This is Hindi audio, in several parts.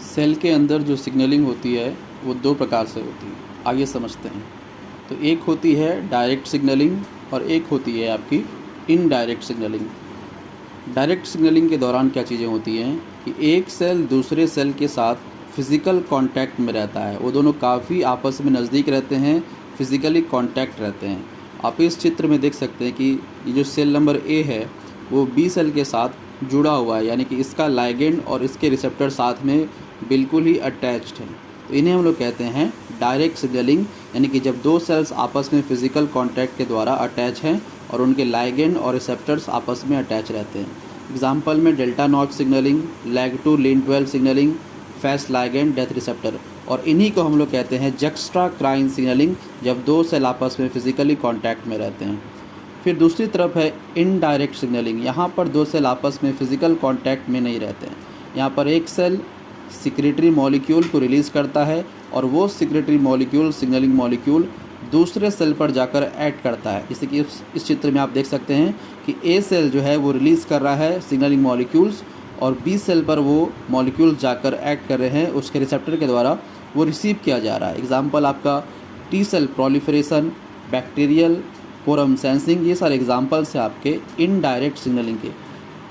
सेल के अंदर जो सिग्नलिंग होती है वो दो प्रकार से होती है, आइए समझते हैं। तो एक होती है डायरेक्ट सिग्नलिंग और एक होती है आपकी इनडायरेक्ट सिग्नलिंग। डायरेक्ट सिग्नलिंग के दौरान क्या चीज़ें होती हैं कि एक सेल दूसरे सेल के साथ फिज़िकल कांटेक्ट में रहता है, वो दोनों काफ़ी आपस में नज़दीक रहते हैं, फिज़िकली कांटेक्ट रहते हैं। आप इस चित्र में देख सकते हैं कि ये जो सेल नंबर ए है वो बी सेल के साथ जुड़ा हुआ है, यानी कि इसका लाइगेंड और इसके रिसेप्टर साथ में बिल्कुल ही अटैच्ड है। तो इन्हें हम लोग कहते हैं डायरेक्ट सिग्नलिंग, यानी कि जब दो सेल्स आपस में फिज़िकल कांटेक्ट के द्वारा अटैच हैं और उनके लाइगेंड और रिसेप्टर्स आपस में अटैच रहते हैं। एग्जाम्पल में delta notch signalling, lag two lin 12 signalling, Fas ligand, death receptor, और इन्हीं को हम लोग कहते हैं जक्स्ट्राक्राइन सिग्नलिंग, जब दो सेल आपस में फिज़िकली कांटेक्ट में रहते हैं। फिर दूसरी तरफ है इनडायरेक्ट सिग्नलिंग। यहाँ पर दो सेल आपस में फिज़िकल कांटेक्ट में नहीं रहते हैं। यहाँ पर एक सेल सिक्रेटरी मॉलिक्यूल को रिलीज़ करता है और वो सिक्रेटरी मॉलिक्यूल, सिग्नलिंग मॉलिक्यूल, दूसरे सेल पर जाकर एक्ट करता है। जैसे कि इस चित्र में आप देख सकते हैं कि ए सेल जो है वो रिलीज़ कर रहा है सिग्नलिंग मॉलिक्यूल्स और बी सेल पर वो मॉलिक्यूल्स जाकर एक्ट कर रहे हैं, उसके रिसेप्टर के द्वारा वो रिसीव किया जा रहा है। एग्जाम्पल आपका T cell proliferation, bacterial quorum sensing, ये सारे एग्जाम्पल्स हैं आपके इनडायरेक्ट सिग्नलिंग के।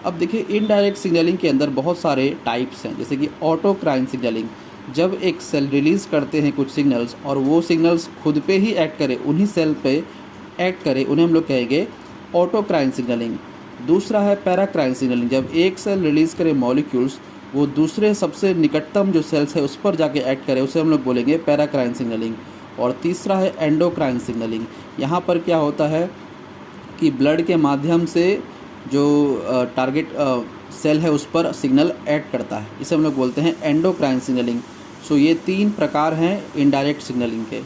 अब देखिए इनडायरेक्ट सिग्नलिंग के अंदर बहुत सारे टाइप्स हैं, जैसे कि ऑटोक्राइन सिग्नलिंग। जब एक सेल रिलीज़ करते हैं कुछ सिग्नल्स और वो सिग्नल्स खुद पे ही एक्ट करे, उन्हीं सेल पे एक्ट करे, उन्हें हम लोग कहेंगे ऑटोक्राइन सिग्नलिंग। दूसरा है पैराक्राइन सिग्नलिंग। जब एक सेल रिलीज़ करे मॉलिक्यूल्स, वो दूसरे सबसे निकटतम जो सेल्स है उस पर जाके एक्ट करे, उसे हम लोग बोलेंगे पैराक्राइन सिग्नलिंग। और तीसरा है एंडोक्राइन सिग्नलिंग। यहाँ पर क्या होता है कि ब्लड के माध्यम से जो टारगेट सेल है उस पर सिग्नल एक्ट करता है, इसे हम लोग बोलते हैं एंडोक्राइन सिग्नलिंग। सो ये तीन प्रकार हैं इनडायरेक्ट सिग्नलिंग के।